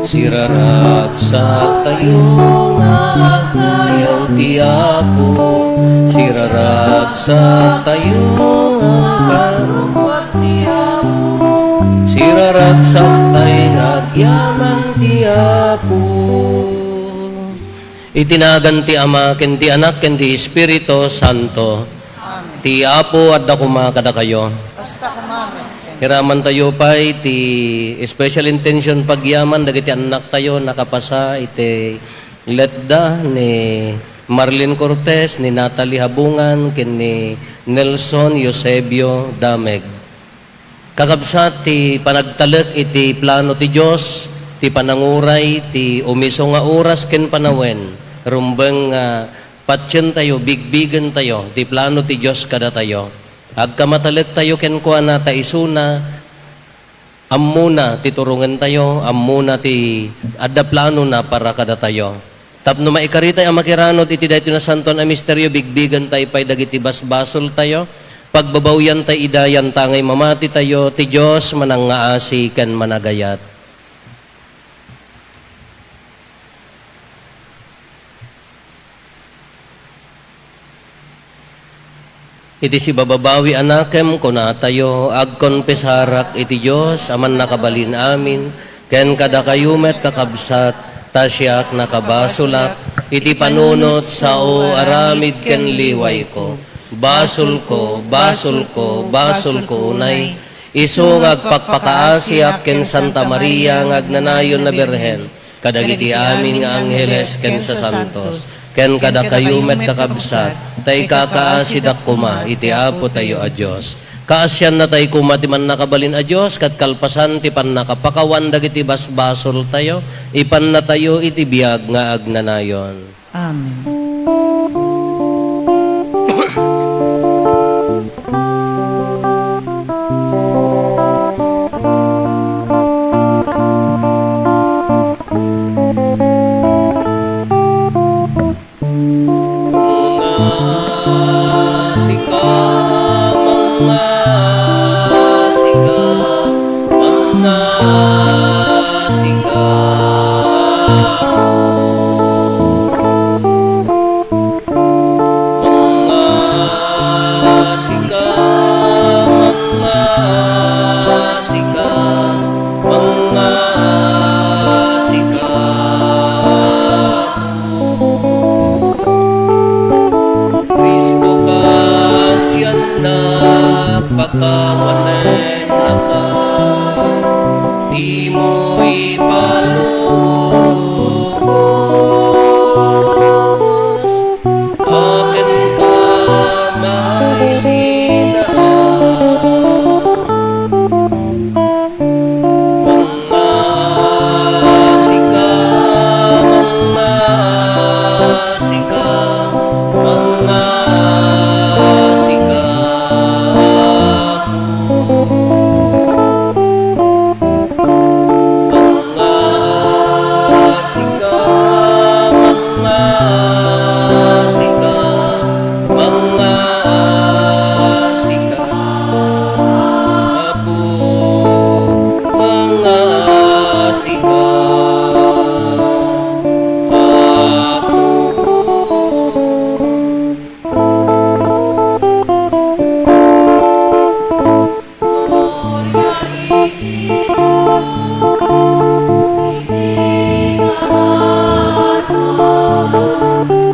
Siraragsak tayo nga tayo tiyapo, siraragsak tayo nga karupat tiyapo, siraragsak tayo nga agyaman tiyapo. Itinagan ti Ama, ken ti Anak, ken ti Espiritu Santo. Amen. Ti Apo at dakuma kada kayo. Basta kumamin. Hiraman tayo pa iti special intention pagyaman dagiti anak tayo nakapasa iti letda ni Marlene Cortez, ni Natalie Habungan, ken ni Nelson Eusebio Dameg. Kakabsat ti panagtalek iti plano ti Dios, ti pananguray ti umiso nga oras ken panawen rumbeng patyen tayo, bigbigen tayo ti plano ti Dios kada tayo. Agkamatalit tayo kenkwa na taisuna, ammuna ti turungan tayo, ammuna ti adda plano na para kada tayo. Tapno maikaritay ang makiranot iti dayto na santon a misteryo, bigbigan tayo pay dagiti basbasol tayo, pagbabawyan tayo idayan tangay mamati tayo, ti Diyos manangaasi ken managayat. Iti si bababawi anakem kuna tayo agkonpesarak iti Dios aman nakabalin amin ken kada kayumet kakabsat tasyak nakabasulak iti panunot sao aramid ken liway ko basul ko unay isu ngagpakpakaasyak ken Santa Maria ngagnanayon na Birhen kadagiti amin nga angheles ken sa santos ken kada kayumet kakabsat tay kakaasidak kuma iti Apo tayo a Dios. Kaasyan na tay kuma ti man nakabalin a Dios kat kalpasan ti pan nakapakawan dagiti basbasol tayo ipan na tayo iti biag nga agnanayon. Amen. pagkawanen naka di mo ipalubos akin ka may sinaan mga sika mga sika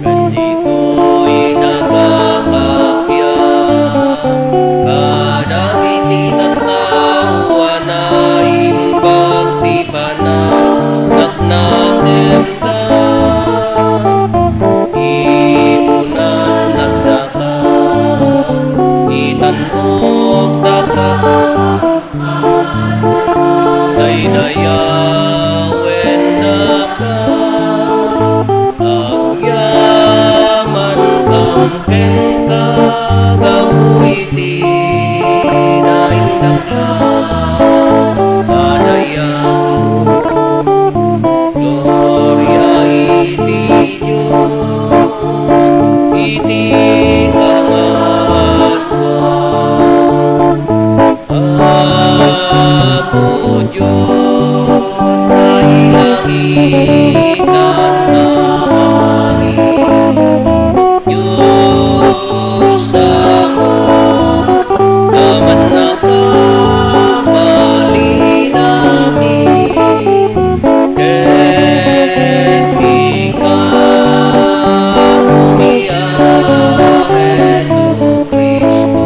Kandito'y nagkakapya kadang ititatawa na imbag di pa na nagnatemta ibunan nagdaka itanog daka daydayawen daka agyaman kamken ka gapuiti na indakla adayamu gloria iti Diyos iti kangatwa Apo Diyos sa langitan na hari Diyos ako naman nakabali namin ket sika umiya Jesu Kristo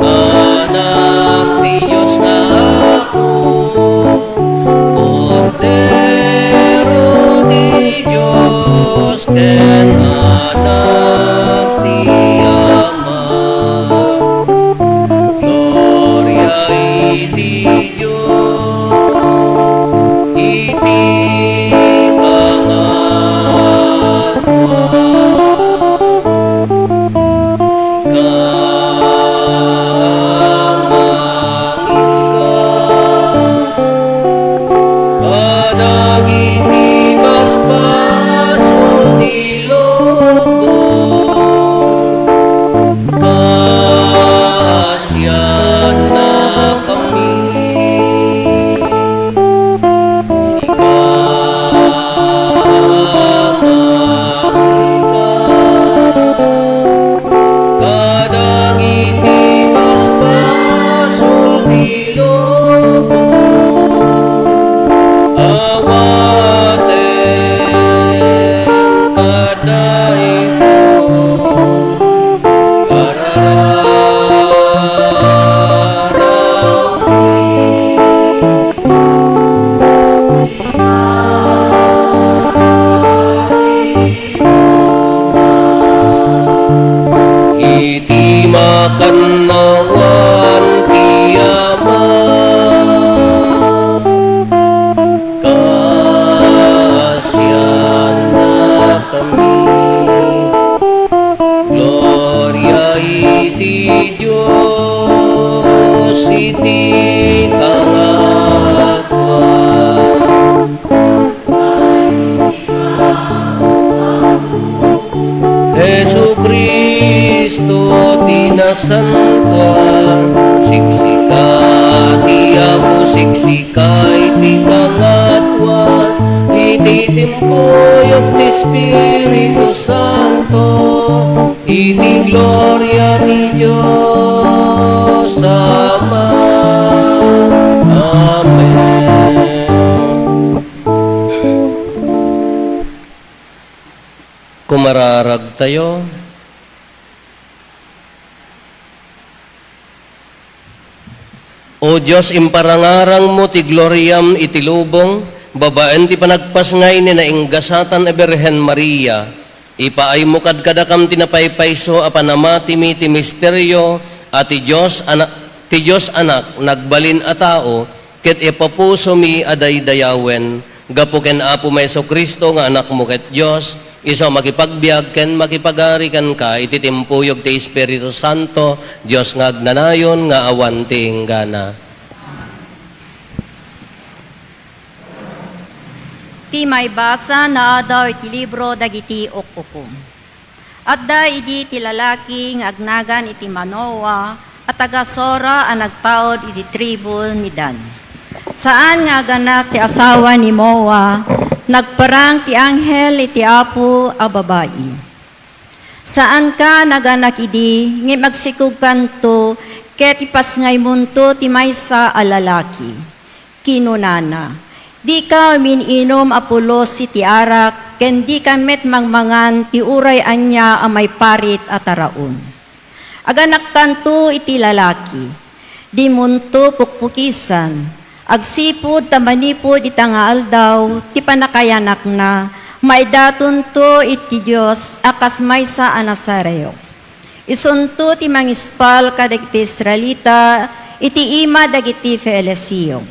anak ti Diyos na ako Cordero di Diyos ken anak ti Ama Gloria iti Diyos iti kadagiti basbaso ilubog kaasyan na kami sika kadagiti basbaso ilubog awaten kadaipo iti makannawan kiamat kasyan na kami Gloria iti Diyos iti kangatwa Jesu Kristo tinasantuan siksika ti Apo siksika iti kangatwa iti timpoy ti Espiritu Santo iti gloria ti Diyos Ama Amen. Kumararag tayo. O Diyos, imparangarang mo ti gloriam itilubong, babaan ti panagpasngay ni nainggasatan e Birhen Maria, ipaay mo kadkadakam tinapaypayso apanamati mi ti misteryo at ti Diyos anak nagbalin a tao, ket ipapuso mi aday dayawen, gapo ken Apo Meso Kristo nga anak mo ket Diyos, isa makipagbiag ken makipagari kan ka, ititimpuyog ti Espiritu Santo, Diyos nga agnanayon nga awan ti inggana. Ti may basa na daw iti libro dagiti okukum. At da idi ti lalaki nga agnagan iti Manoa at taga-Sora ang nagpaod iti tribo ni Dan. Saan nga ganak ti asawa ni Moa, nagparang ti anghel iti Apo a babayi. Saan ka naganak idi, nga magsikog kanto, ket ipasngay munto ti maysa a lalaki. Kinunana. Di ka mininom apulos si ti arak, ken di ka met mangmangan ti uray anya a may parit at araon. Aganak kanto iti lalaki, di munto pukpukisan, agsipod tamanipod itangaal daw, ti panakayanak na, maidaton to iti Diyos, akas maysa a Nazareo. Isunto ti mangispal kadagiti Israelita, iti ima dagiti Felisio.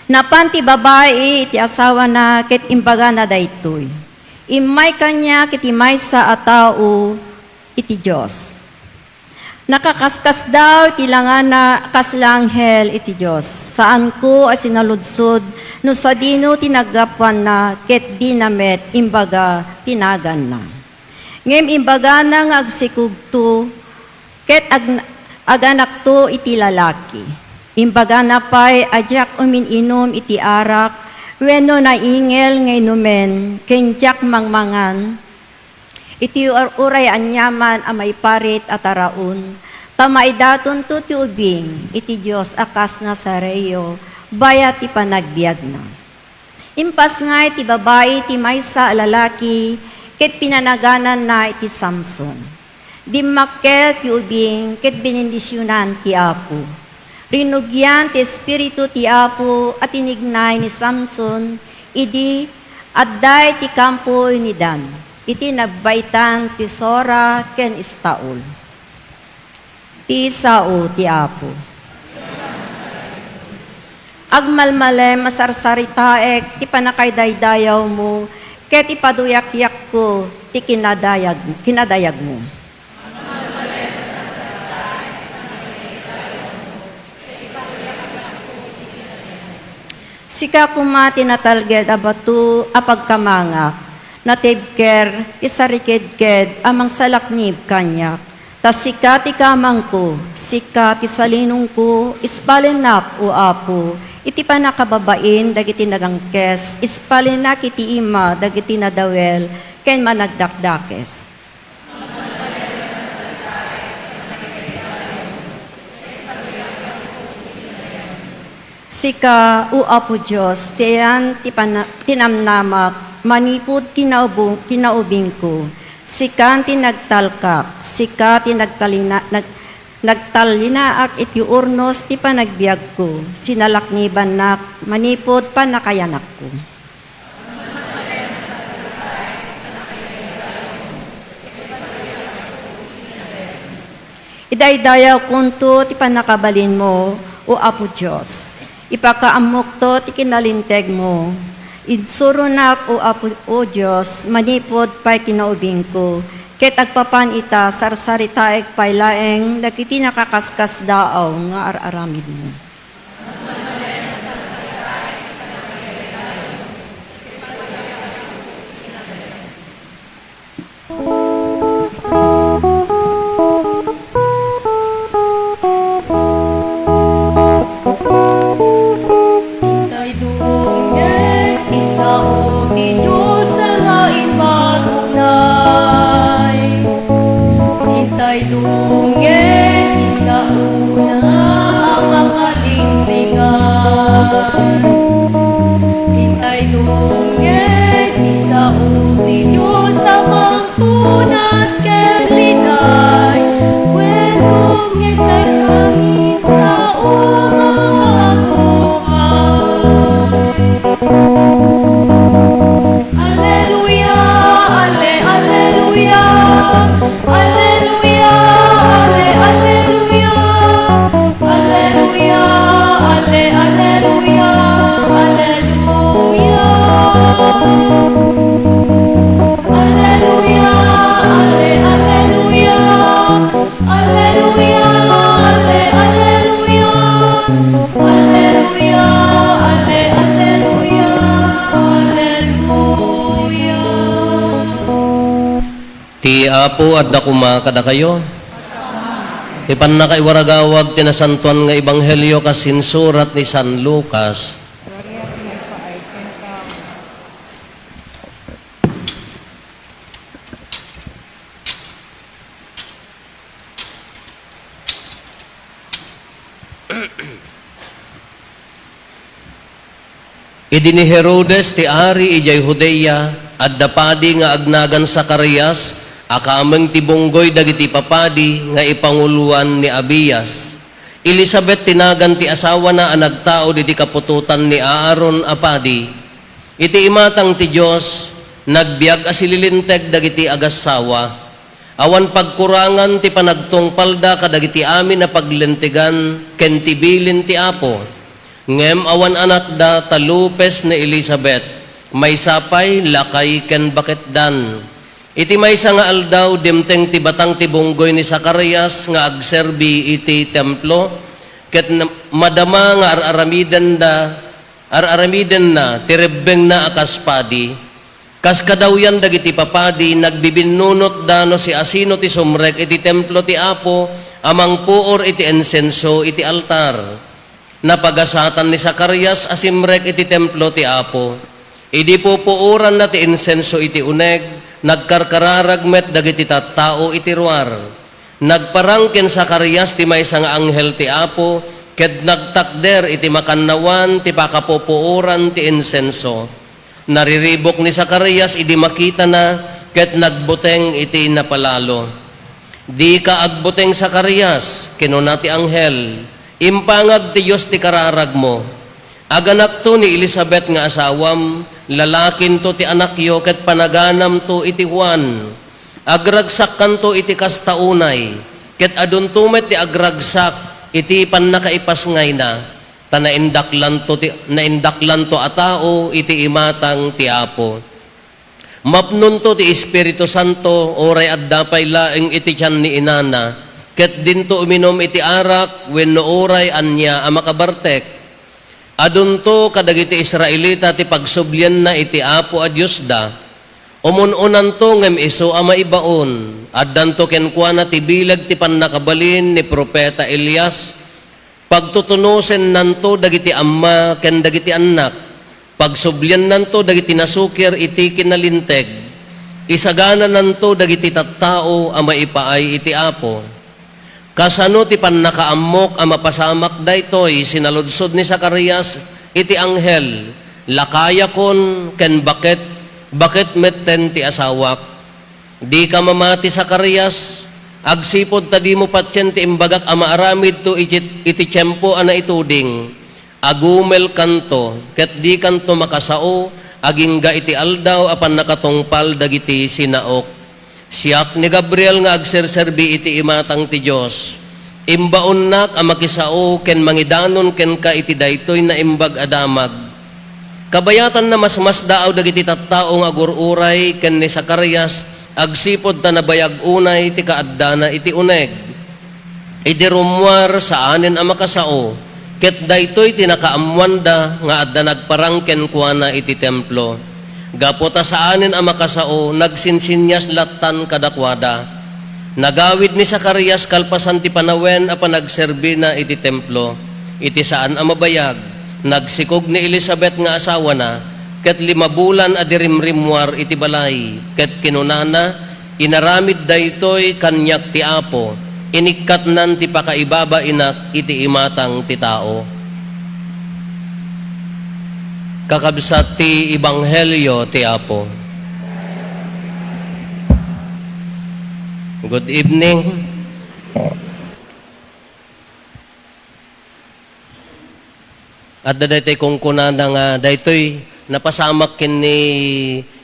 Napan ti babae iti asawa na ket imbaga na daytoy. Imay kanya ket imay sa atao iti Dios. Nakakaskas daw iti langana kaslanghel iti Dios. Saan ko as sinaludsod no sa dino tinagapan na ket dinamet imbaga tinagan na. Ngem imbaga na nga agsikugto ket aganak to iti lalaki. Imbaga na pa'y adyak umininom iti arak, weno na ingel ngay numen, kenjak mangmangan, iti uray anyaman amay parit at araun, tamaidaton to ti ubing, iti Diyos akas Nazareo, bayat ti panagbiag na. Impas nga iti babae ti maysa lalaki, ket pinanaganan na iti Samson. Dimmakkel ti ubing, ket binindisyonan ti Apo. Rinugyan ti Espiritu ti Apo at inignay ni Samson, idi adday ti kampo ni Dan, iti nagbaitan ti Sora ken Istaol. Ti sao ti Apo. Agmalmalem masarsaritaek ti panakaydaydayaw mo, ket ipaduyak-yak ko ti kinadayag mo. Sika kumati natalged abatu apagkamangak, natibker isarikidked amang salaknib kanyak, tas sika ti kamangko, sika ti salinong ko, ispalinak o Apo, iti panakababain dagiti narangkes, ispalinak iti ima dagiti nadawel, ken managdakdakes. Sika, o Apo Diyos, tiyan tinamnamak, manipod kinaubing ko. Sika tinagtalkak, sika nagtalinaak iti urnos ti panagbiag ko. Sinalakniban nak, manipod panakayanak ko. Idaydayaw kunto ti panakabalin mo, o Apo Diyos. Ipakaamok to ti kinalinteg mo. Idsurunak o Apo o Diyos, manipod pa'y kinaubing ko. Ket agpapan ita, sarsaritaek pa'y laeng, dagiti nakakaskas daaw nga araramid mo. Hintay dungay ti sao ti Diyos amang punas ken liday, wenno ngitay kami sa Alleluia, alleluia, alleluia, alleluia, alleluia, alleluia, alleluia. Alleluia, alleluia, alleluia, alleluia, alleluia, alleluia, alleluia. Ti Apo at dakuma kada kayo. Ti pannakaiwaragawag tinasantuan nga ebanghelyo kasinsurat ni San Lucas. Gloria to my Father, Idi ni Herodes ti ari ijay Judea at dapadi nga agnagan Zacarias akameng ti bunggoy dagiti papadi nga ipanguluan ni Abias. Elizabeth tinagan ti asawa na anagtao di kapututan ni Aaron apadi. Iti imatang ti Dios nagbiag asililinteg dagiti agasawa. Awan pagkurangan ti panagtungpalda kadagiti amin na paglintigan ken tibilin ti Apo. Ngem awan anak da talupes ni Elizabeth, may sapay lakay ken baketdan. Iti maysa nga aldaw dimteng ti batang ti bunggoy ni Zacarias nga agserbi iti templo, ket madama nga araramiden na tirebbeng na akaspadi. Kas kadawyan dagiti papadi nagbibinunot dano si asino ti sumrek iti templo ti Apo amang puor iti ensenso iti altar. Napagasatan ni Zacarias asimrek iti templo ti Apo. Idi po puuran na ti insenso iti uneg, nagkarkararagmet dagiti tattao iti ruar. Nagparangken Zacarias ti maysa nga anghel ti Apo, ket nagtakder iti makannawan ti pakapupuuran ti insenso. Nariribok ni Zacarias idi makita na, ket nagbuteng iti napalalo. Di ka agbuteng Zacarias, kinuna ti anghel, impangag ti Diyos ti kararag mo. Aganak to ni Elizabeth nga asawam, lalakin to ti anakyo ket panaganam to iti Juan. Agragsak kanto iti kastaunay, ket adun tumet ti agragsak iti pannakaipasngay na, ta naindaklan to a tao iti imatang ti Apo. Mapnun to ti Espiritu Santo oray addapay laeng iti tiyan ni inana, ket dinto uminom iti arak wenno oray anya a makabartek. Adunto kadagiti Israelita ti pagsublyan na iti Apo a Dios da. Umununan to ngem iso a maibaon. Addanto kenkuana ti bilag ti pannakabalin ni propeta Elias. Pagtutunusen nanto dagiti amma ken dagiti anak. Pagsublyan nanto dagiti nasukir iti kinalinteg. Isagana nanto dagiti tattao a maipaay iti Apo. Kasano ti pannakaammok a mapasamak daytoy sinaludsod ni Zacarias iti anghel, lakaya kon ken bakit metten ti asawak. Di ka mamati Zacarias, agsipod ta di mo patyen ti imbagak a maaramid to iti tiyempo ana ituding. Agumel kanto, ket di kanto makasao, agingga iti aldaw apan nakatungpal dagiti sinaok. Siak ni Gabriel nga agserserbi iti imatang ti Dios. Imbaon nak a makisao ken mangidanon ken ka iti daytoy na imbag adamag. Kabayatan na mas daaw dagiti tattao nga agururay ken ni Zacarias agsipod ta nabayag unay ti kaaddana iti uneg. Idi rumwar sa anen a makasao ket daytoy tinakaamwanda nga adda nagparangken kuana iti templo. Gapota sa anin ang makasao, nagsinsinyas latan kadakwada. Nagawid ni Zacarias kalpasan ti panawen a panagserbi na iti templo. Iti saan ang mabayag, nagsikog ni Elizabeth nga asawa na, ket 5 bulan adirimrimwar iti balay, ket kinunana, inaramid daytoy kanyak ti Apo, inikatnan ti pakaibaba inak iti imatang ti tao. kakabsat ti Ebanghelyo ti Apo. Good evening. At daytoy kung kunana nga daytoy napasamak ken ni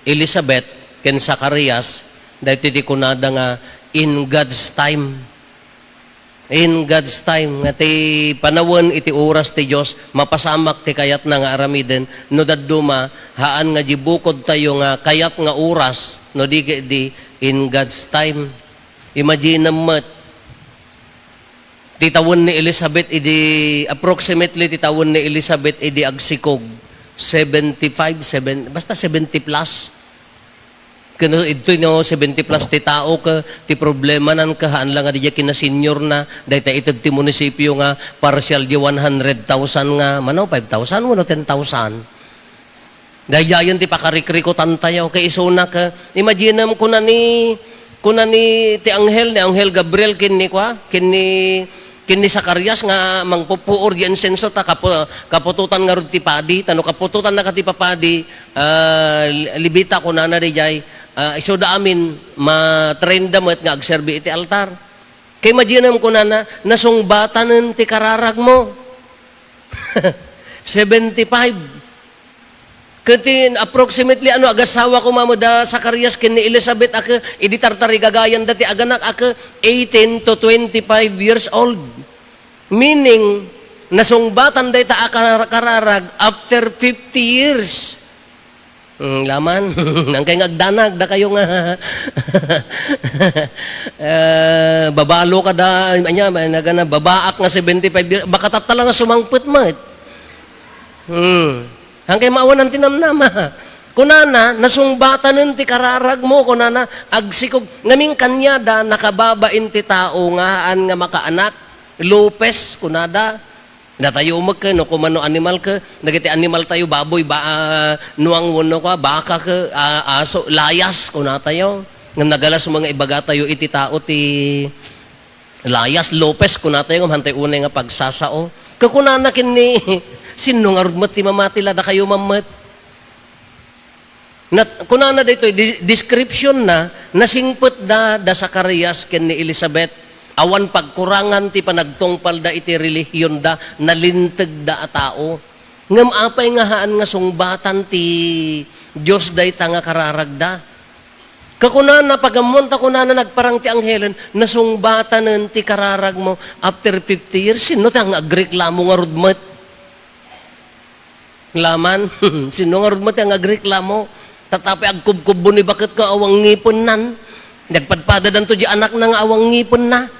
Elizabeth ken Zacarias, daytoy ti kunada nga in God's time. In God's time nga ti panawon iti oras ti Dios mapasamak ti kayat na nga aramiden no dadduma haan nga jibukod tayo nga kayat nga oras no di in God's time. Imagine mo titawon ni Elizabeth idi approximately titawon ni Elizabeth idi agsikog basta 70 plus. Kano ito no 70 plus ti tao ka ti problema nan kahaan lang nga di kina senior na dayta ited ti munisipyo nga partial di 100,000 nga mano 5,000 wano 10,000. Dayayan ti pakarikrikutan tayo kay isuna ka imagine mo kuna ni ti Anghel Gabriel kinni Zacarias nga mangpupuor di insenso ta kapututan nga rod ti padi tano kapututan na kati papadi libita ko na di jay iso da amin ma-train damat nga agserbi iti altar kay imagine ko na nasungbatanen ti kararag mo 75 Kunti approximately agasawa ko mamuda Zacarias ken ni Elizabeth aka idi tartari gagayan dati aganak aka 18 to 25 years old. Meaning nasungbatan dayta aka kararag after 50 years. Laman nang kay ngagdanag da kayo nga babalo ka da anya nagana babaak nga 75 years baka tatala nga sumangput mat. Hangkay maawan ang tinamnama. Kunana, nasungbatanen ti kararag mo, kunana, agsikog. Ngaming kanyada, nakababain ti tao nga, nga makaanak. Lopez, kunada. Natayo mo ka, no, kumano animal ka. Nagiti animal tayo, baboy, nuang wono ka, baka ka, aso, layas, kunatayo. Ngam nagalas mga ibaga tayo, iti tao ti layas, Lopez, kunatayo, ngam hantay unay nga pagsasao. Kakunana kini, sino nga rudmat ti mamatila da kayo mamat? Kunana dito, description na nasingput da Zacarias ken ni Elizabeth. Awan pagkurangan ti panagtungpal da iti relihiyon da, nalintag da a tao. Ngam apay nga haan nga sungbatan ti Diyos da ita nga kararagda. Kakunana, pagamunta kunana nagparang ti Anghelen, nasungbatanen ti kararag mo after 50 years, sino ta nga agreklamo nga rudmat? Laman, sino nga rudmat ang agreklamo? Tatapi agkubkubo ni bakit ka awang ngipon nan? Nagpadpada dan to di anak na nga awang ngipon na.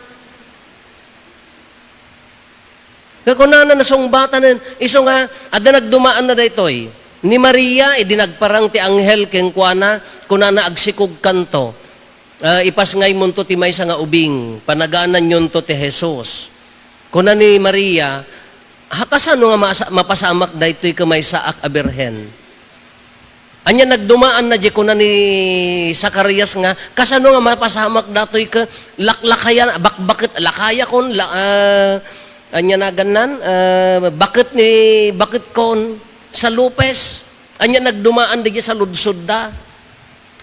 Kakunana nasungbatanen, iso nga, ada nagdumaan na daytoy. Ni Maria, idinagparang ti Anghel ken kuana, kunana agsikog kanto. Ipas ngay munto ti maysa nga ubing, panaganan yun to ti Jesus. Kuna ni Maria, hakasano nga mapasamak daytoy kamay saak a birhen. Anya nagdumaan na di kuna ni Zacarias nga, kasano nga mapasamak datoy ka laklakayan, bakbakit lakaya kon, anya na ganan, bakit kon, sa Lopez, anya nagdumaan di sa ludsod da.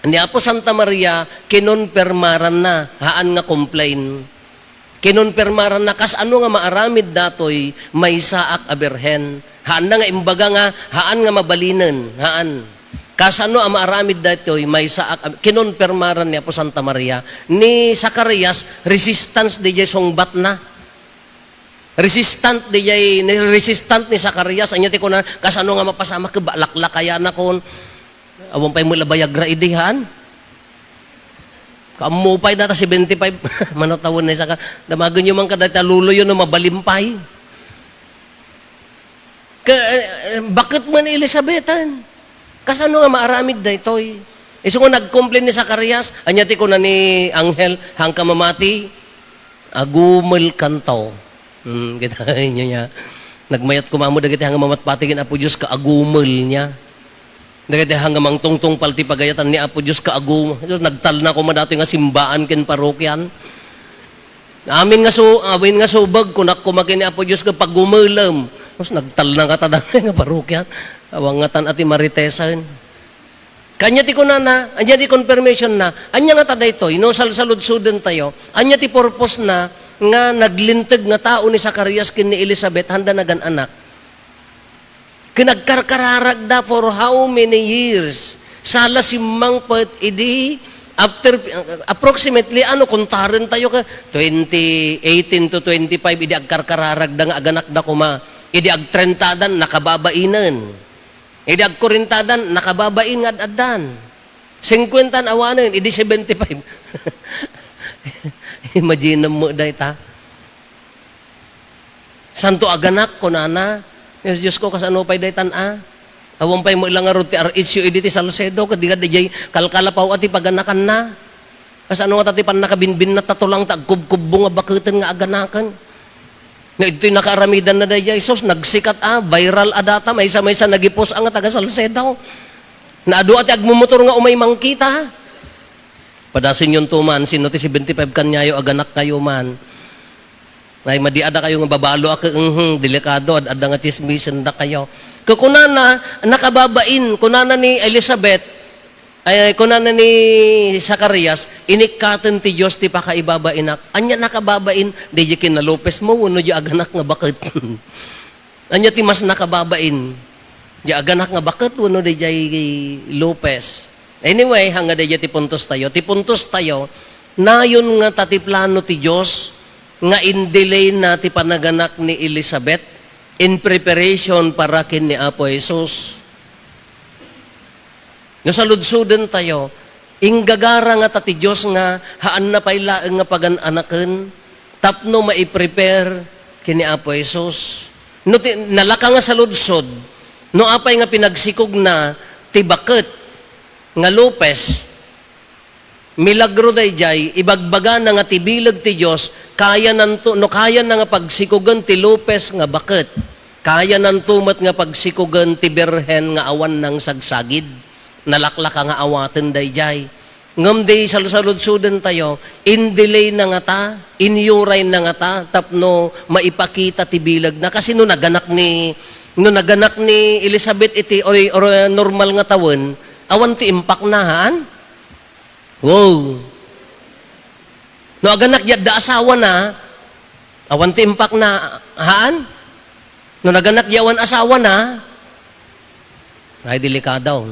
Ni Apo Santa Maria, kinonpermaran na, haan nga complain. Kinonpermaran na, kas ano nga maaramid datoy, may saak a birhen. Haan na nga imbaga nga, haan nga mabalinen, haan. Kas ano ang maaramid datoy, may saak, kinonpermaran ni Apo Santa Maria. Ni Zacarias, resistance di songbat na. Resistant ni Zacarias anya ti kunan kasano nga mapasama ke balaklakaya na kon awon pay mo labayagra idihan kamupay data 75 manotawon ni saka damagan yo man kadata luloy no mabalimpay bakit man Elisabetan kasano nga maaramid daytoy isu nga nagcomplain ni Zacarias anya ti kunan ni Anghel hangka mamati agumel kanto. Kita niya. Nagmayat ko mamo dagiti hanga mamatpatigin Apo Dios ka agumel niya. Dagiti hanga mangtungtong palti pagayatan ni Apo Dios ka agum. Nagtal na ko madato nga simbaan ken parokyan. Amin nga subag kunak kumakin ni Apo Dios ka pagumelam. Tapos nagtal na katadang nga parokyan. Awangatan ati maritesan. Kanya ti kunana, anya ti confirmation na, anya nga tada ito, inusalsalud-suden tayo, anya ti purpose na, nga naglintag nga tao ni Zacarias kin ni Elizabeth, handa nagan anak. Kinagkarkararag da for how many years? Sala simang pat, idi, after, approximately, kuntaran tayo ka, 2018 to 25, idi agkarkararag da nga aganak da kuma, idi agtrentadan, nakababainan. Idi agkurintadan, nakababain nga adan. 50 awanan, idi 75. Imagine mo dahi ta. Santo aganak ko nana. Yes, Diyos ko, kasano pa'y dahi tan-a. Awang pa'y mo ilang arot ti RHU editi Salcedo, kadiga di kalkalapaw ati paganakan na. Kasano nga tati pan nakabinbin na tatulang tagkubkubo nga bakutan nga aganakan. Nga ito'y nakaaramidan na daya, Isos, nagsikat viral adata, may isa nagipos ang taga Salcedo. Naadu ati agmumotor nga umay mangkita. Padasin yung tuman, sino ti 75 kanyayo, aganak kayo man. Ay, madiada kayo nga babalo ako, delikado, ada nga chismisan na kayo. Kunana, nakababain, kunana ni Elizabeth, ay kunana ni Zacarias, inikatan ti Diyos ti pakaibabainak. Anya nakababain, di na Lopez mo, uno di aganak nga bakit. Anya ti mas nakababain, di aganak nga bakit, uno di Lopez. Anyway, hanga di ti puntos tayo. Ti puntos tayo, na yun nga tatiplano ti Diyos, nga in delay na ti panaganak ni Elizabeth, in preparation para kin ni Apo Jesus. Nasaludsudan tayo, inggagara nga tati Diyos nga, haan na pailaan nga pagan-anaken, tapno maiprepare kini Apo Jesus. No, nalaka nga saludsod, no apay nga pinagsikog na, tibaket, nga Lopez, milagro dayjay, ibagbaga na nga tibilag ti Diyos, kaya nanto, no kaya na nga pagsikugan ti Lopez nga baket, kaya nantumat nga pagsikugan ti Birhen nga awan ng sagsagid, nalaklaka nga awaten dayjay. Ngam day salsaludsudan tayo, in delay na nga ta, in yuray na nga ta, tapno maipakita ti bilag na. Kasi no naganak ni Elizabeth iti or normal nga tawon, awan ti impact na haan. Wow. No aganak yadda asawa na, awan ti impact na haan. No naganak yawan asawa na, ay delikadaw.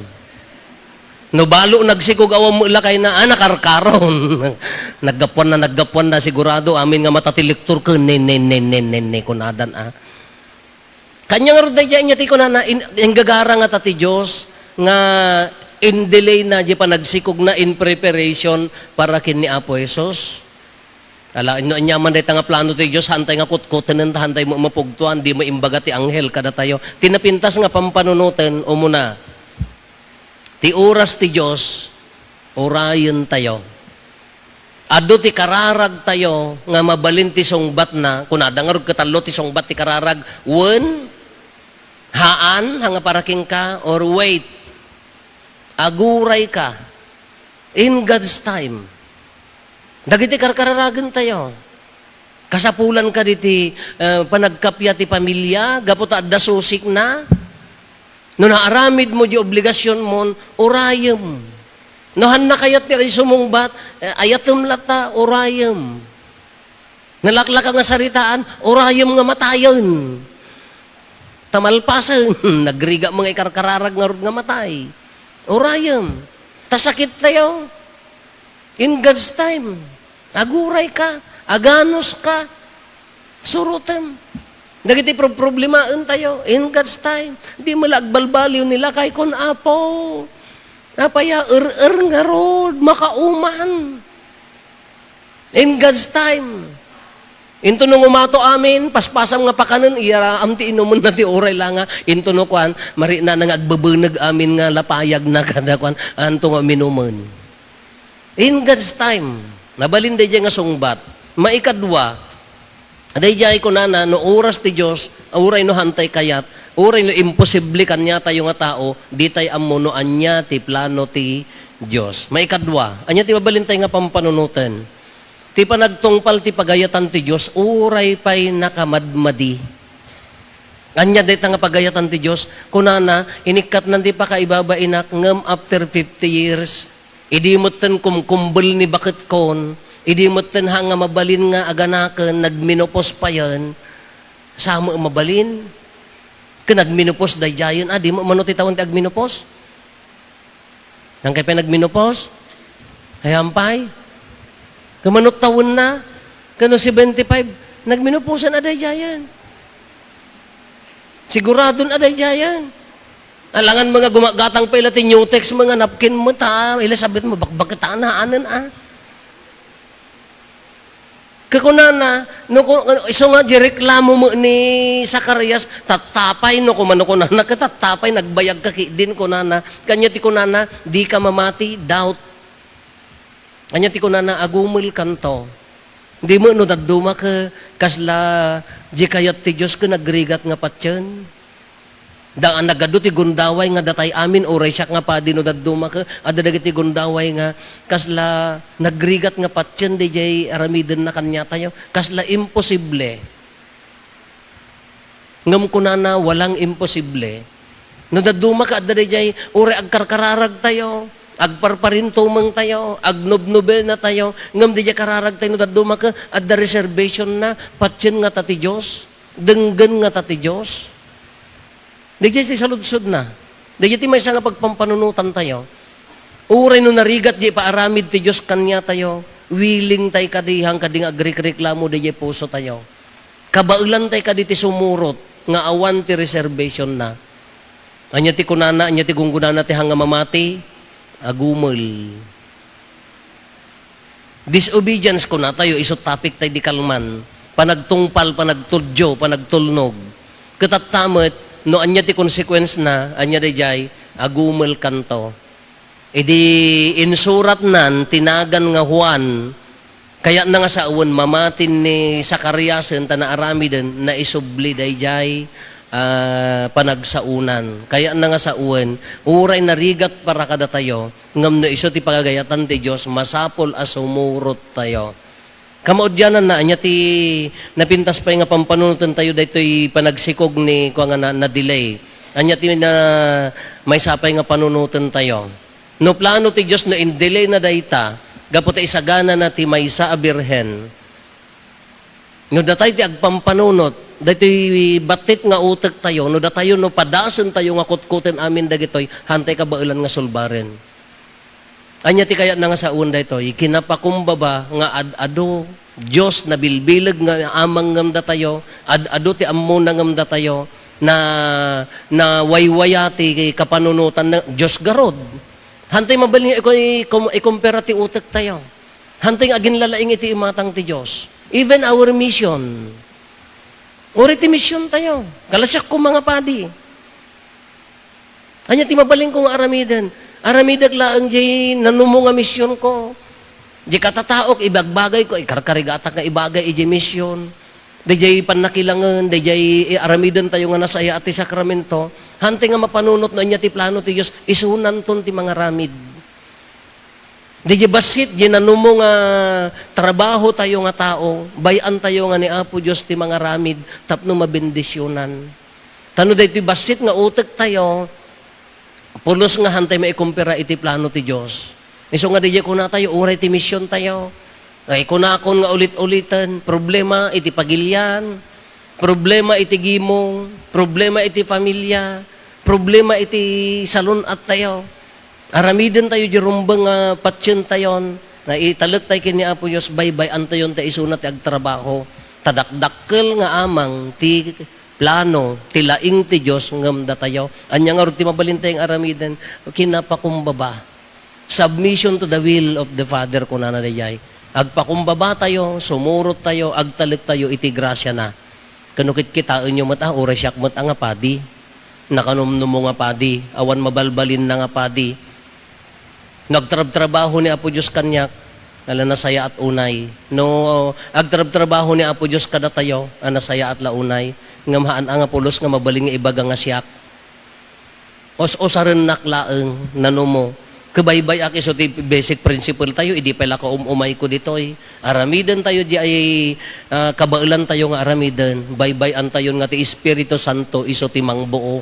No balo nagsikog awam mo ilakay na nakarkaron. naggapuan na sigurado amin nga matatiliktor ko ne kunadan Kanya nga roday niya ti kunana ingagara nga tati Dios nga in delay na di pa nagsikog na in preparation para kin ni Apo Jesus. Ala inyo anyaman day nga plano ti Dios hantay nga kutkutan hantay mo mapugtuan di mo imbaga ti anghel kada tayo. Tinapintas nga pampanunutan o muna. Ti oras ti Diyos, orayon tayo. Ado ti kararag tayo, nga mabalin ti songbat na, kunada nga katalo ti songbat ti kararag, wen, haan, hanga paraking ka, or wait, aguray ka, in God's time. Dagiti kararagan tayo. Kasapulan ka diti panagkapya ti pamilya, gaputa adda susik na, no naaramid mo di obligasyon mo, orayam. No han na kayat ti sumungbat, ayatem lata, orayam. Nalaklaka nga saritaan, orayam nga matayon. Tamalpasan, nagriga mga ikarkararag nga matay. Orayam. Tasakit tayo. In God's time. Aguray ka, aganos ka, surutem. Dagiti problemaen tayo, in God's time. Di malagbalbaliw nila kay kon Apo. Apaya nga rod, makauman. In God's time. Into nung umato amin, paspasam nga pakanan, am ti inuman na ti oray lang nga, into no kwan, mari na nang agbabanag amin nga lapayag na kada kwan, anto nga minuman. In God's time, nabalin day nga sungbat, maikadwa, aday ko na no oras ti Diyos, uray no hantay kayat, uray no imposible kanya tayo nga tao, di tayo amuno anya ti plano ti Diyos. Maikadwa, anya ti mabalintay nga pampanunutan. Ti panagtungpal ti pagayatan ti Diyos, uray pa'y nakamadmadi. Anya dito nga pagayatan ti Diyos, kunana, inikat nandi pa kaibaba inak, ngam after 50 years, idi mo ten kumkumbel ni bakit kon, idi mo ten hanga mabalin nga aganaken, nagminopos pa yan, sama mabalin, ka nagminopos dayjayon, di mo manuti taon ti agminopos? Nang kaya nagminopos? Hayampay? Kamanot taon na, kano 75, nagminoposan na dayjayan. Siguradon aday jayan. Alangan mga gumagatang pa ila ti new text mga napkin mo ta. Elisabeth mo bakbakitaan na anan Kakunana, no iso nga reklamo mo ni Zacarias, tatapay no kumano kunana katatapay nagbayag ka din kunana. Kanya ti kunana, di ka mamati, doubt. Kanya ti kunana, agumil kanto. Hindi mo no daduma ka kasla di kayat ti Diyos ka nagrigat nga patyan. Daan nagado ti gundaway nga datay amin oray siya nga pa di no daduma ka adadagiti gundaway nga kasla nagrigat nga patyan di jay aramiden na kanya tayo. Kasla imposible. Ngam kunana walang imposible. No daduma ka adada jay oray agkarkararag tayo. Agparparinto mang tayo, agnobnobe na tayo, ngam di kararag tayo daduma ka, at the reservation na, patsin nga tati Diyos, denggan nga tati Diyos. Di ti saludsod na. Di ti may nga pagpampanunutan tayo. Uray no narigat di paaramid ti Diyos kanya tayo, willing tayo kadihang kading agrik-reklamo di puso tayo. Kabaulan tayo kaditi sumurot, nga awan ti reservation na. Anya ti kunana, anya ti gunggunana ti hanga mamati, agumol. Disobedience ko na tayo, iso topic tayo di kalman. Panagtungpal, panagtudyo, panagtulnog. Katatamat, no anya ti consequence na, anya di jay, agumol kanto. E di insurat nan, tinagan nga Juan, kaya na nga sa uwan, mamatin ni Zacarias, na arami din, na isubli di jay, panagsaunan. Kaya na nga sa uwan, uray narigat para kada tayo, ngam na iso ti pagagayatan ti Diyos, masapol as umurot tayo. Kamaudyanan na, anya ti napintas pa nga pampanunutan tayo, dahito panagsikog ni kung nga na delay. Anya ti na may sapay nga panunutan tayo. No plano ti Diyos na in delay na dayta, gapot isagana na ti maysa a birhen. No datay ti agpampanunot, dito batit nga utek tayo, no datayo no padasen tayo nga kutkutin amin dagitoy, hantay ka baulan nga sulbaren. Anya ti kaya na nga sa unda ito, ikinapakumbaba nga ad-ado, Diyos na bilbilag nga amang ngamda tayo, ad-ado ti ammo na ngamda tayo, na waywaya ti kapanunutan na Diyos garod. Hantay mabaling ikumpera ti utek tayo. Hantay agin lalaing iti imatang ti Diyos. Even our mission. Uri ti mission tayo. Kalasyak ko mga padi. Anya ti mabaling kong aramidan. Aramidag laang jay nanumo nga mission ko. Di katataok, ibagbagay ko, ikarkarigata nga ibagay, iji mission. Di jay panakilangan, di jay aramidan tayo nga nasaya at ti sakramento. Hante nga mapanunot na anya ti plano ti Diyos, isunan ton ti mga ramid. Di jay basit, di nanumo nga trabaho tayo nga tao, bayan tayo nga ni Apo Diyos ti mga ramid, tapno mabendisyonan. Tano di ti basit nga utek tayo, pulos nga hantay maikumpira iti plano ti Diyos. Iso nga di ko na tayo, uray ti mission tayo. Ay kunakon nga ulit-ulitan, problema iti pagilyan, problema iti gimong, problema iti pamilya, problema iti salon at tayo. Aramiden tayo di rumbang patsyon tayon, na italag tayo kini Apo Diyos, baybay-an tayon tayo isunat ti agtrabaho. Tadakdakkel nga amang ti plano, tilaing ti Diyos ngamda tayo. Anya nga ti mabalin tayong aramiden, kinapakumbaba. Submission to the will of the Father ko na nanayay. Agpakumbaba tayo, sumurot tayo, agtalit tayo, iti grasya na. Kanukit kitaan nyo mata, oras siyak mat nga padi. Nakanumnum mo nga padi, awan mabalbalin na nga padi. Nagtrab-trabaho ni Apo Diyos kanyak, ala nasaya at unay. No, agtrab-trabaho ni Apo Diyos kada tayo, nasaya at launay. Ngamahaan nga pulos nga mabaling nga ibaga nga siyak. Os-osarin naklaeng nanumo. Kabaybay aki so ti basic principle tayo, idi pala ko umay ko ditoy. Aramidan tayo di ay kabailan tayo nga aramidan. Baybayan tayo nga ti Espiritu Santo iso ti mangbuo.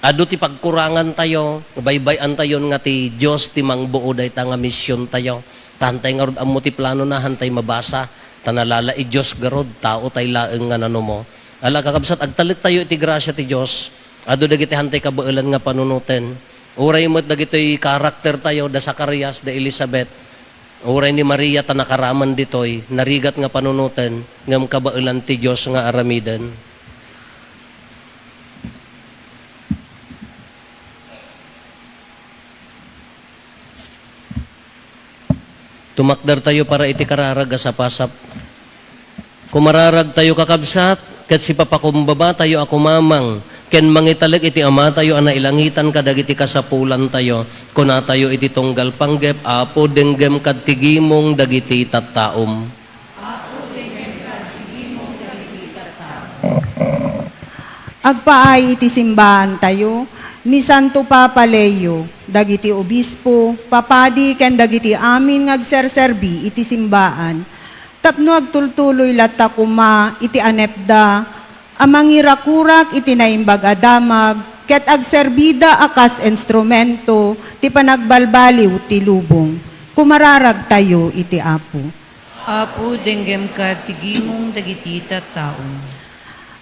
Ado ti pagkurangan tayo, baybayan tayo nga ti Dios ti mangbuo dayta nga misyon tayo. Tantay nga rod amo ti plano na hantay mabasa. Tanalala i Dios garod tao tay laeng nga nano mo. Ala kakabsat agtalit tayo iti grasya ti Dios. Ado dagiti hantay kabailan nga panunuten. Uray mo't dagitoy karakter tayo da Zacarias, da Elizabeth. Uray ni Maria ta nakaraman ditoy, narigat nga panunutan, ngam kabailan ti Diyos nga aramidan. Tumakdar tayo para iti kararag sa pasap. Kumararag tayo kakabsat, ket si papakumbaba tayo ako mamang, ken mangitalag iti ama tayo ana ilangitan kadagiti kasapulan tayo kuna tayo iti tunggal panggep apo denggem kadtigimong dagiti tattaom. Agpaay iti simbahan tayo, ni Santo Papa Leo, dagiti obispo, papadi ken dagiti amin ngagserserbi iti simbahan. Tapno agtultuloy latta kuma iti anepda, amangirakurak iti naimbag adamag, ket agserbida akas instrumento, ti panagbalbaliw ti lubong. Kumararag tayo iti Apo. Apo, denggem ka, tigimong dagiti tattaom.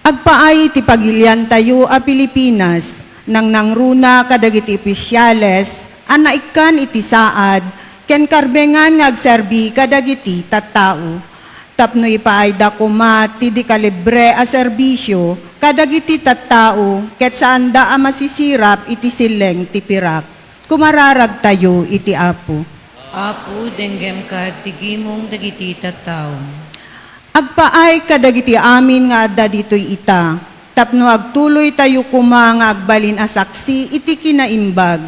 Agpaay ti pagilian tayo a Pilipinas, nang nangruna kadagiti opisyales, anaikan iti saad, ken karbengan ngagserbi kadagiti tattao. Tapno ipaay da kuma ti di kalibre a serbisyo, kadagiti tattao, ket saan da a masisirap iti sileng ti pirak. Kumararag tayo iti Apo. Apo, denggem ka, tigimong dagiti tattaom. Agpaay kadagiti amin nga adda ditoy ita, tapno agtuloy tayo kuma nga agbalin a saksi iti kinaimbag.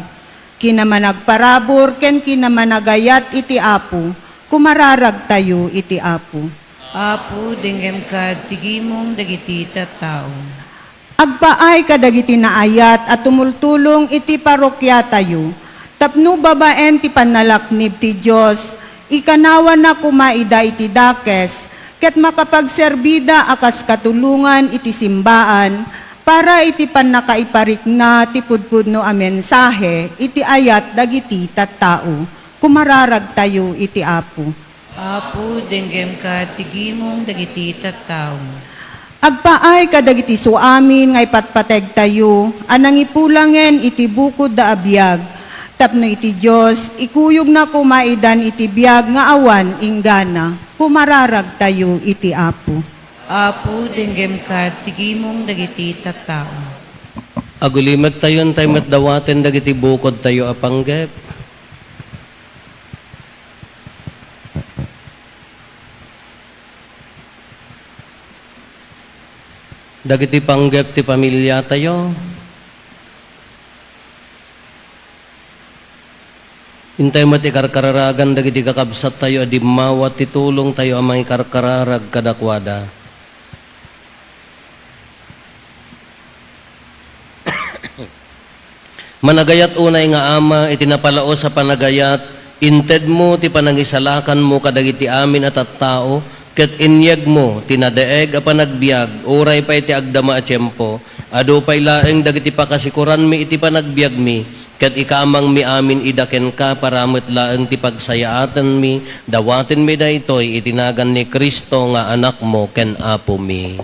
Kinamanagparabor ken kinamanagayat iti Apo, kumararag tayo iti Apo. Apo, denggem ka, tigimong dagiti tattaom. Agpaay kadagiti naayat at tumultulong iti parokya tayo, tapno babaen ti panalaknib ti Diyos, ikanawan na kumaida iti dakes, ket makapagserbida akas katulungan iti simbaan, para iti panakaiparik na ti pudpudno a mensahe, iti ayat dagiti tattao. Kumararag tayo iti Apo. Apo, denggem ka, tigimong dagiti tattaom. Agpaay kadagiti suamin nga ipatpateg tayo, anang ipulangen iti bukod da abiyag, tapno iti Diyos, ikuyog na kumaidan iti biyag nga awan inggana. Kumararag tayo iti Apo. Apo, denggem ka, tigimong dagiti tattaom. Agulimat tayo tayo matdawaten dagiti bukod tayo apanggep. Dagiti panggep ti pamilya tayo. Intay mati karkararagan dagiti kakabsat tayo adi mawat titulong tayo amang ikarkararag kadakwada. Managayat unay nga ama itinapalao sa panagayat inted mo ti panangisalakan mo kadagiti amin at tao ket inyeg mo tinadeeg a panagbiag oray pa iti agdama a tiempo adu pay laeng dagiti pakasikuran mi iti panagbiag mi ket ikamang mi amin idaken ka paramet laeng ti pagsayaatan mi dawaten mi daytoy itinagan ni Kristo nga anak mo ken apo mi.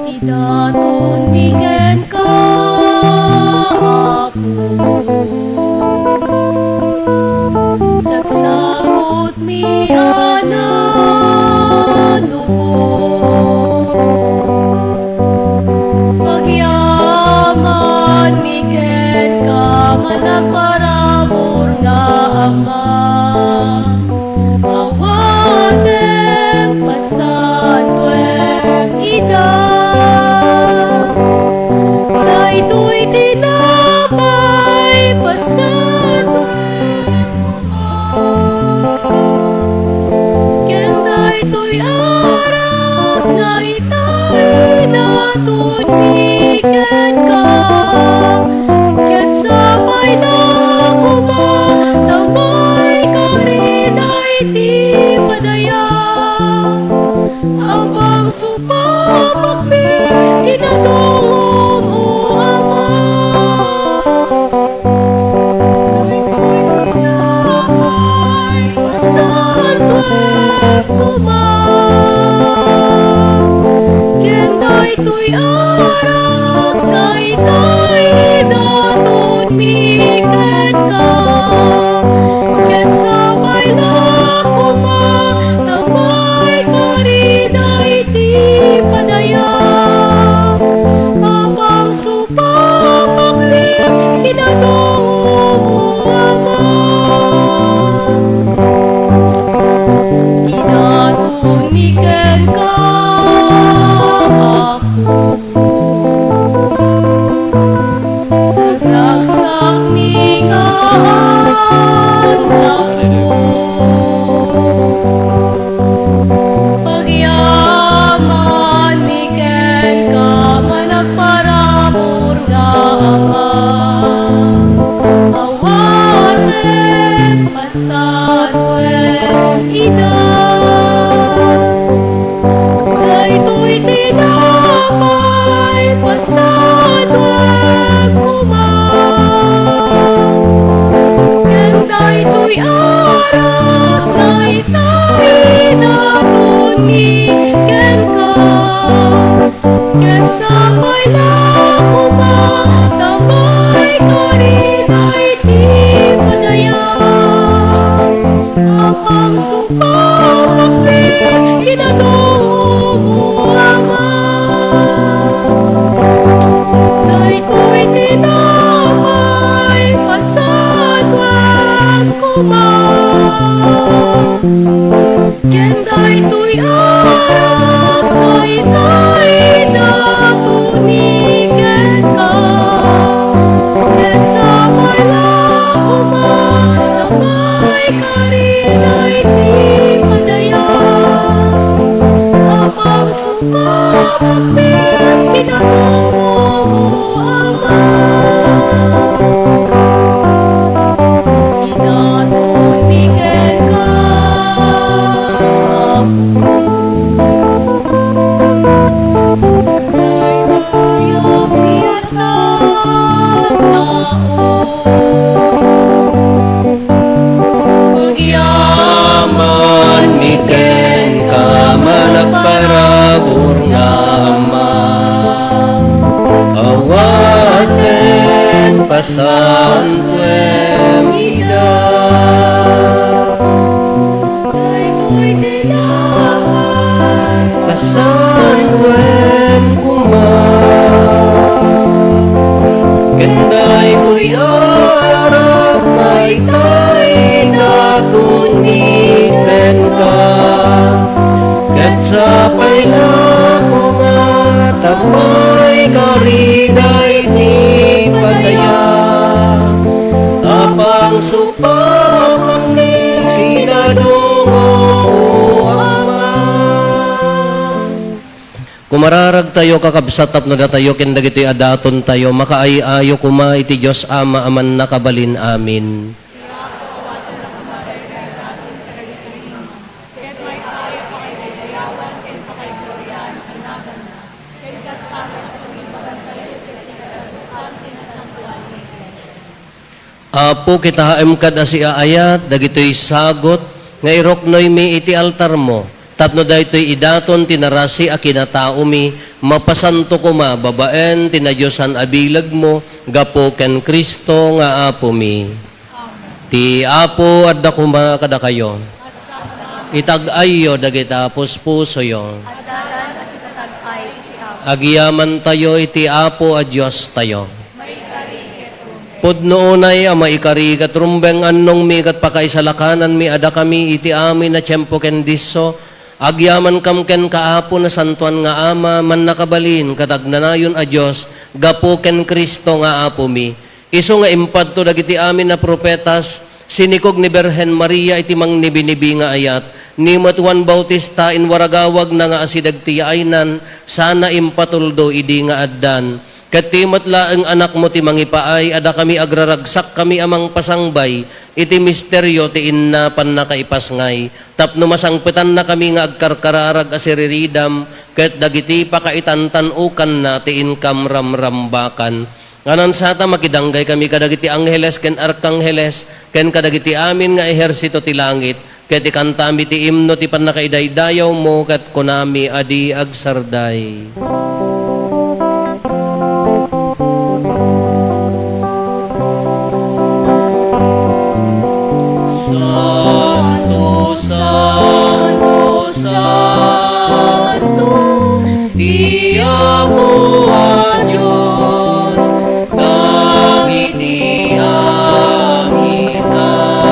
Idaton bigen ka, Apo. Sagsagot mi anano mo. Pagyaman mi ken ka, managparabor nga ama. Awatem pasatwer ida. Daytoy tina santuem ida. Daytoy tinakan, Kasantuem kuma. Kenday ko'y arap na itay datuniken ka. Ket sapay na kumatapay kariday ti padaya. Apang supapang ni pinadungo o ama. Kumararag tayo kakabsatap no da tayo ken dagiti adaton tayo makaayayo kuma iti Dios Ama aman nakabalin amin. Apo kita haem kad asi aayat dagitoy sagot nga iroknoy mi iti altar mo. Tapno daytoy idaton tinarasi a kinatao mi mapasanto kuma babaen tinadyosan abilag mo gapo ken Kristo nga apo mi. Ti apo adda kuma kada kayo. Itag-ayo dagita puspuso yo. Adadan kasi katag-ay iti apo. Agiyaman tayo iti apo a Dios tayo. Pudno unay ama ikarigat rumbeng annong mi kat pakaisalakanan mi ada kami iti amin na tiyempo ken disso. Agyaman kam ken kaapo na santuan nga ama man nakabalin katagnanayon a Dios gapo ken Kristo nga apo mi. Isu nga impadto dagiti amin na propetas sinikog ni Berhen Maria iti mangnibinibi nga ayat. Ni Juan Bautista in waragawag na nga asidag tiyaaynan sana impatuldo idi nga addan. Katimat laeng anak mo ti mangipaay, ada kami agraragsak kami amang pasangbay, iti misteryo ti inna pan nakaipasngay. Tapno masangpetan na kami nga agkarkararag asiriridam, ket dagiti pakaitantanukan na ti inkam ramrambakan. Nganan sata makidanggay kami kadagiti angheles ken arkangheles, ken kadagiti amin nga ehersito ti langit, ket ikantami ti imno ti pan nakaidaydayaw mo, ket kunami adi agsarday. Santo, Santo, Santo, Diamo a Diyos, dagiti amin aparsman.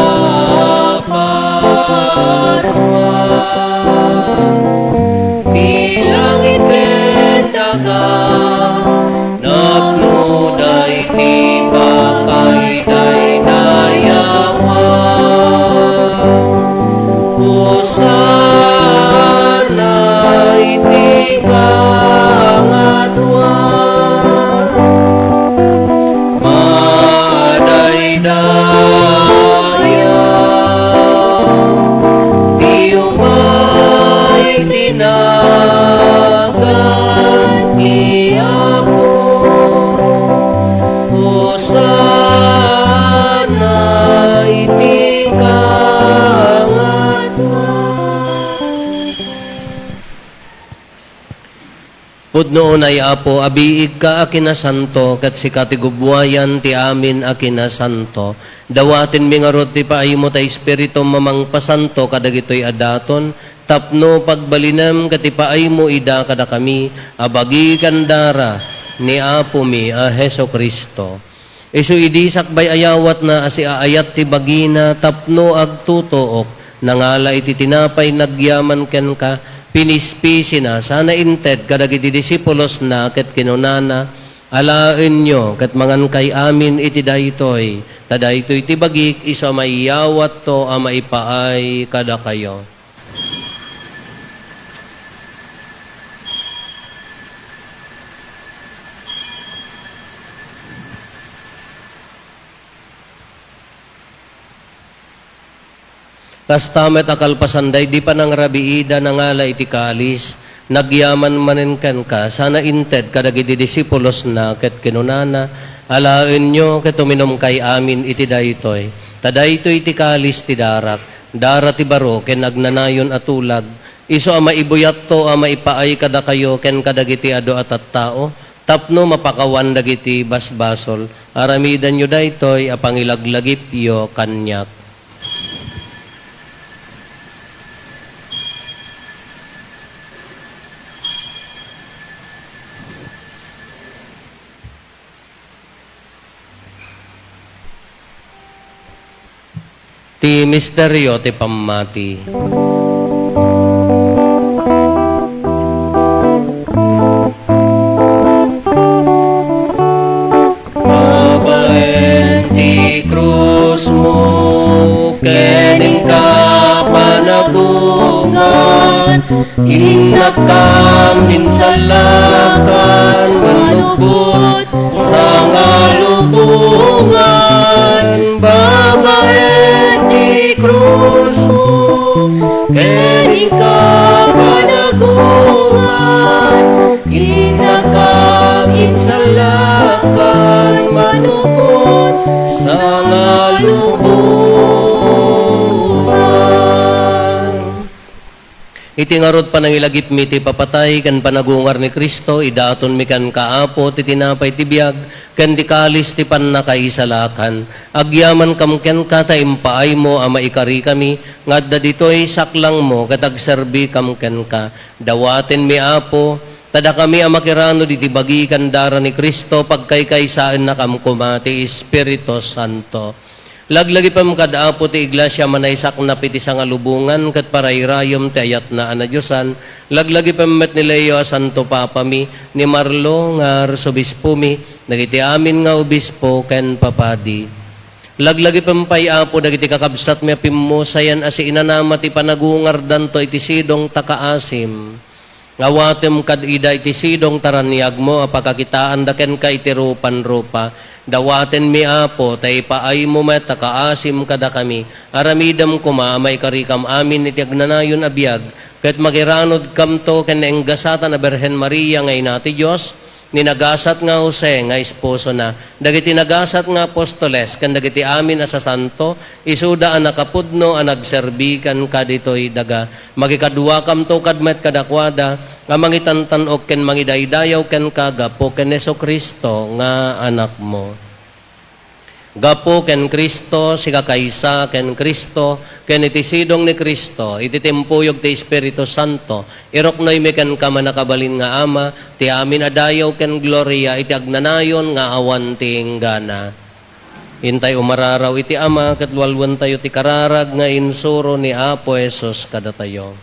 Bilangit ken daga, nagnuday ti bakay daydayawan. Hosana iti kangatwan, madaydaya ti umay tinagan ti Apo. Hosana iti Pudno unay Apo, abiig ka akinasanto, kat si katigubwayan ti amin akinasanto. Dawatin mi nga rod ti paaymo ta Espiritu mamang pasanto kadagitoy adaton, tapno pagbalinam kat ti paaymo ida kada kami, abagi kandara ni Apo mi a Heso Kristo. Isu idi sakbay ayawat na asi aayat ti bagina, tapno agtutuok, nangala iti tinapay nagyaman ken ka, pinispisi na, sana inted kadagiti disipulos na ket kinunana, alaen nyo ket mangan kay amin iti daytoy, tadaytoy ti bagik isa maiyawat to a maipaay kada kayo. Kastamet akalpasanday, di pa nang rabiida nangala iti kalis, nagyaman manen ken ka, sana inted kadagiti disipulos na ket kinunana, alaen nyo ket uminom kay amin iti daytoy. Tadaytoy iti kalis ti darak, dara ti baro ken agnanayon atulag, iso a maibuyat to a maipaay kada kayo ken kadagiti ado at tao, Tapno mapakawan dagiti basbasol. Aramidan nyo daytoy apangilaglagip yo kanyak. Ti misteryo ti pammati. Babaen ti krus mo, kening ka panagungan, inakam insalakan, manubot sa ngalubungan. Babaen ti krus mo, kening ka panagungan, inakam insalakan, manubot sa ngalubungan. Iti ngarod panangilagip mi ti papatay kan panagungar ni Kristo, idaaton mi kan kaapo ti tinapay ti biag, kan di kalis ti pannakaisalakan. Agyaman kam ken kata impaay mo ama ikari kami, ngadda ditoy saklang mo katagserbi kam ken ka. Dawaten mi apo, tada kami amakirano diti bagi kandara ni Kristo, pagkaykaysaan na kam kumati Espiritu Santo. Laglagi pa makadaapo ti iglesia manaysak na piti sa ngalubungan kat parayrayom ti ayat na anadyosan. Laglagi pa met ni Leo a Santo Papa mi, ni Marlo nga arsobispo mi, nagiti amin nga obispo ken papadi. Laglagi pa apo dagiti kakabsat mi apimmo sayan asi inanama ti panagungar danto iti sidong takaasim. Ngawatem kad ida iti sidong taranyag mo apakakitaan daken ka iti rupan-rupa. Dawaten mi apo, tay paay mo met, takaasim kada kami. Aramidam kuma, may karikam amin iti agnanayon abiyag. Ket magiranod kam to ken enggasatan na Berhen Maria ngay nati Diyos, ninagasat nga Jose nga esposo na. Dagiti nagasat nga apostoles, ken dagiti amin asa santo, isuda ang nakapudno ang nagserbikan kaditoy daga. Magikadua kam to kadmet kadakwada, nga mangitantanok ken mangidaydayaw ken kagapo ken Jesu-Kristo nga anak mo. Gapo ken Kristo, siga kaysa ken Kristo, ken itisidong ni Kristo, iti tempuyog ti Espiritu Santo, iroknoy mi ken kamanakabalin nga Ama, ti amin adayaw ken gloria, iti agnanayon nga awan ti inggana. Hintay umararaw iti Ama, katwalwan tayo ti kararag nga insuro ni Apo Jesus kada tayo.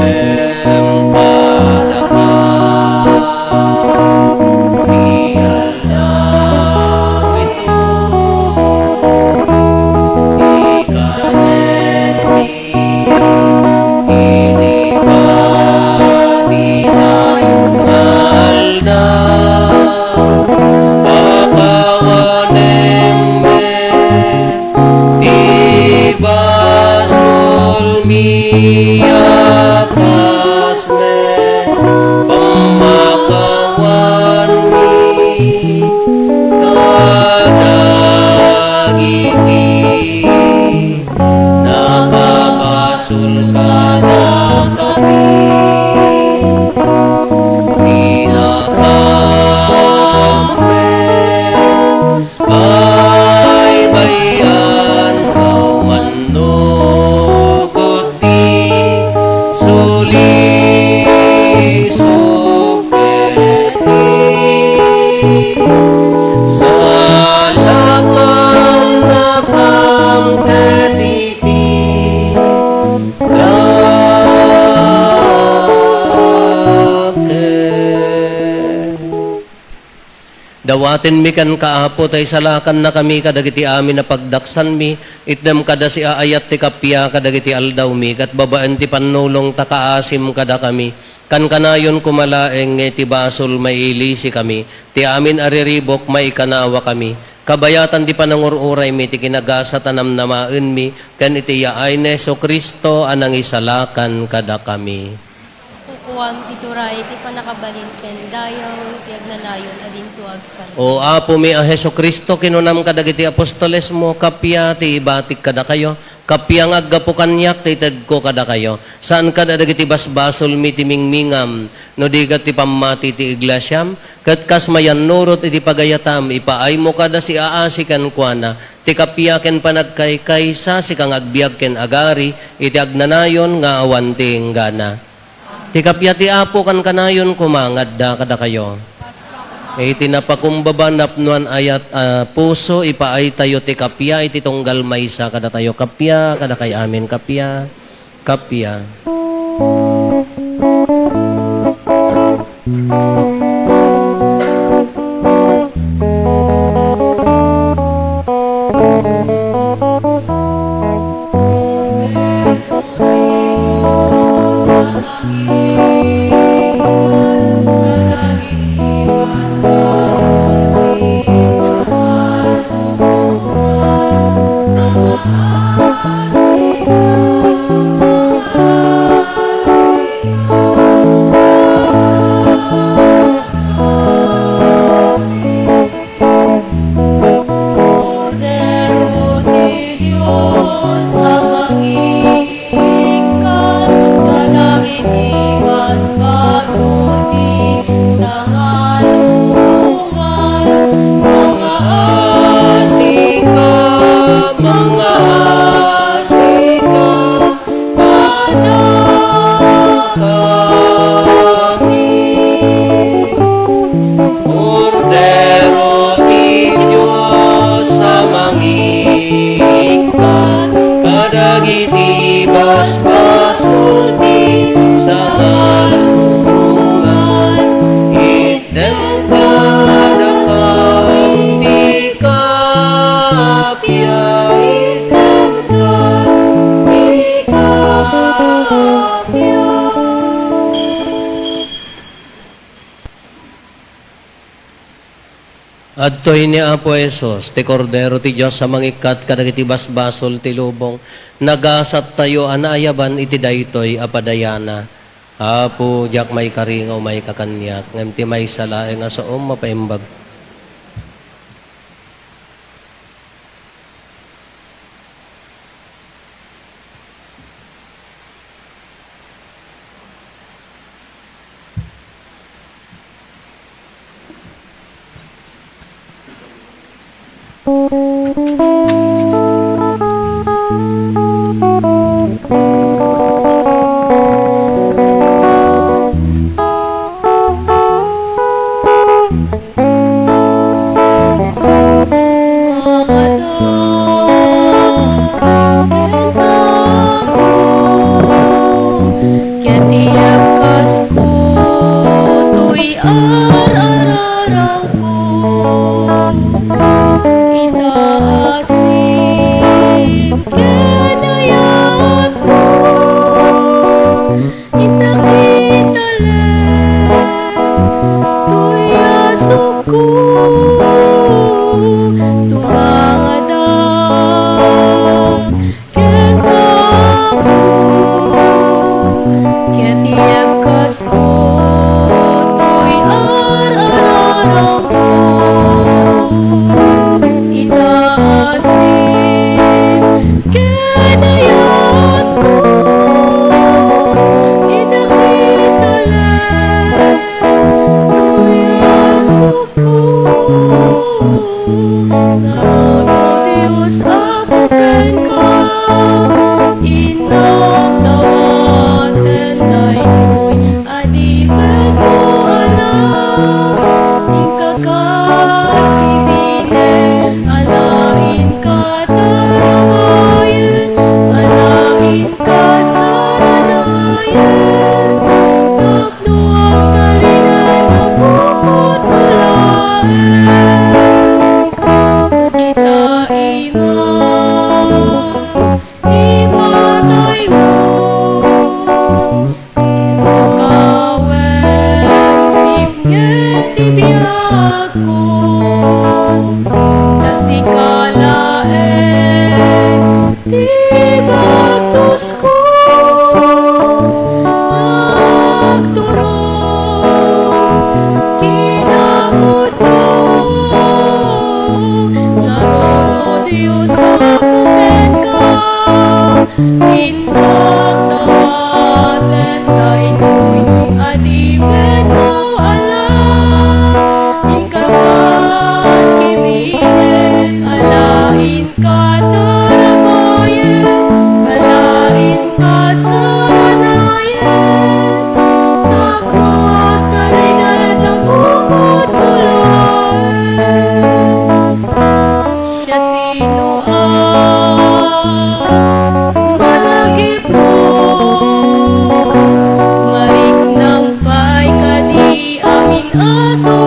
Item padaka Dawatin mi kan kaapo tay salakan na kami kadagiti amin na pagdaksan mi, itdam kada si aayat ti kapya kadagiti aldaw mi, kat babaan ti panulong takaasim kada kami, kan kanayon kumalaeng ti basol mailisi kami, ti amin ariribok maikanawa kami, kabayatan di panangururay mi, ti kinagasa tanam namaen mi, kan iti yaay ni Jesu Kristo anang isalakan kada kami. Kukuam ituray, iti panakabalin ken dayaw, iti agnanayon, adin tuag sa O apo mi a Heso Kristo kinunam kadagiti apostoles mo kapya ti ibatik kada kayo kapyang aggapo kanyak ti ited ko kada kayo saan kada dagiti basbasol mi ti mingmingam no digat ti pamati ti iglesyam ket kas mayan nurot iti pagayatam ipaay mo kada si aasi ken kuana ti kapya ken panagkaykaysa si kang agbiag ken agari iti agnanayon nga awan ti enggana. Ti kapya ti apo kan kanayon kumangad da kada kayo. Iti napakumbaba napnuan ayat puso ipaay tayo ti kapya iti tunggal maysa kada tayo kapya kada kay amin kapya kapya. Adtoy ni Apo Esos, ti Kordero ti Diyos sa mangikat kadagiti basbasol ti lubong, nagasat tayo anayaban iti daytoy apadayana. Apo, jak may karingaw may kakanyak, ngem ti may salae nga sa mapaimbag. To'y ar-ararang ko.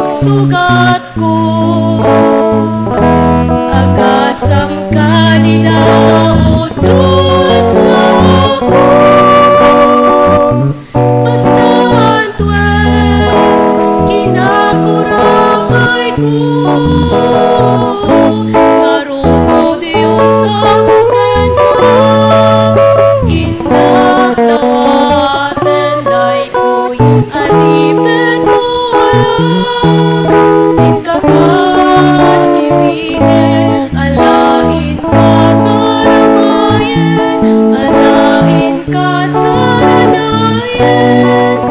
pagsugat ko, agasam kanila, O Diyos ako. Masantuen, kinakuramay ko, karon o Diyos sa bulan ka, inak nawaten day ko'y anipin mo alam, ikakatibinin, alain ka taramayan, alain ka saranayan,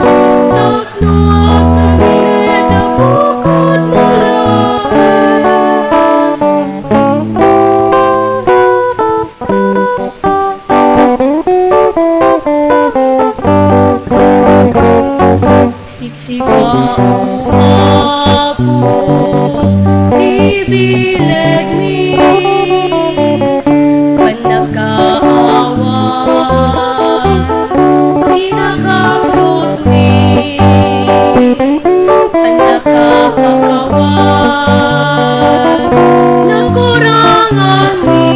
tapno ang nangin na bukod mo siksika o apo, bibileg mi, panagkaawa, kinakapsot mi, panagkapakawan, nakurangan mi,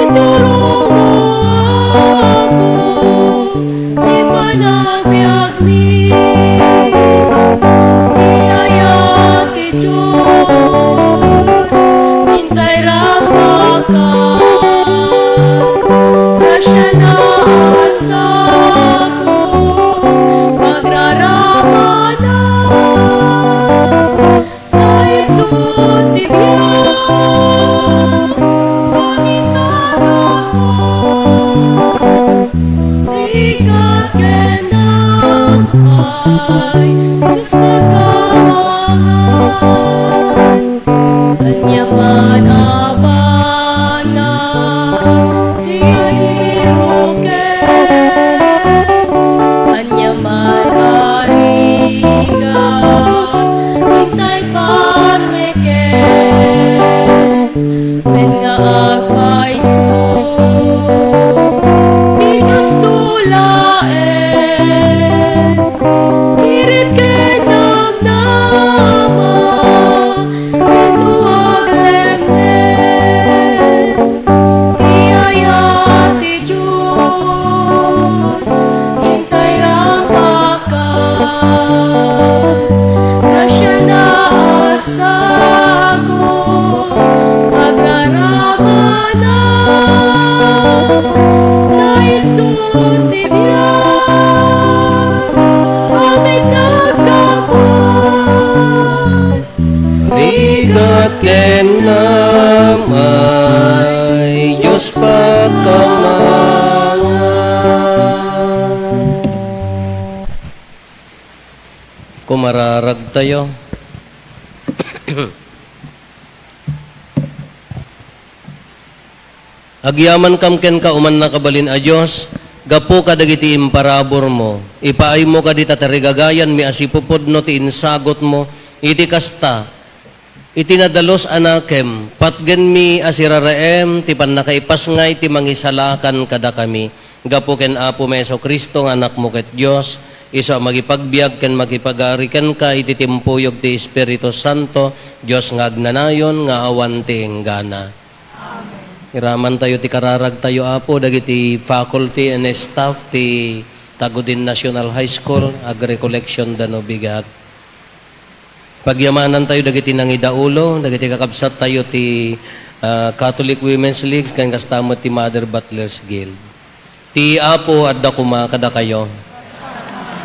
iturong mo ako, di panagbiag mi, iyayat ti Diyos, hintay rambakan, kasya na asa ko, magraramanan, naisot ti biyag, paminangan mo, ikat kenang ay Diyos kakamangan, anyaman abana, di ay liroken, anyaman ariga, hintay parmeken, when nga agpaiso, di Diyos tulaen, kirit kenam nama, ito aglemnen, iyayat ti Diyos, hintay rambakan, kasya na asago, magraramanan, naisot ti biyag, amit nagkapon, Bigat kenam ay Diyos pagkamangan. Kumararag tayo. Agyaman kam ken ka uman nakabalin a Diyos, gapo ka dagiti imparabor mo, ipaay mo ka di tatarigagayan mi asipupod no ti insagot mo, iti kasta, iti nadalos anakem, patgen mi asiraraem, ti panakaipas ngay ti mangisalakan kada kami, gapo ken Apo Meso Kristo nga anak mo ket Diyos, iso magipagbiag ken magipagariken ka iti timpuyog ti Espiritu Santo, Diyos nga agnanayon nga awan ti enggana. Iraman tayo ti kararag tayo Apo dagiti faculty and staff ti Tagudin National High School Agri-Collection Dano Bigat. Pagyamanan tayo dagiti nangidaulo, dagiti kakabsat tayo ti Catholic Women's League kan kastamot ti Mother Butlers Guild. Ti Apo adda kuma kada kayo.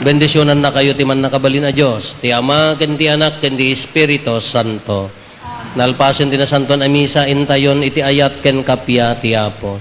Bendisyonan na kayo ti man nakabalin a Dios, ti Ama ken ti Anak ken ti Espiritu Santo. Nalpasen ti na santon a misa intayon iti ayat ken kapya ti Apo.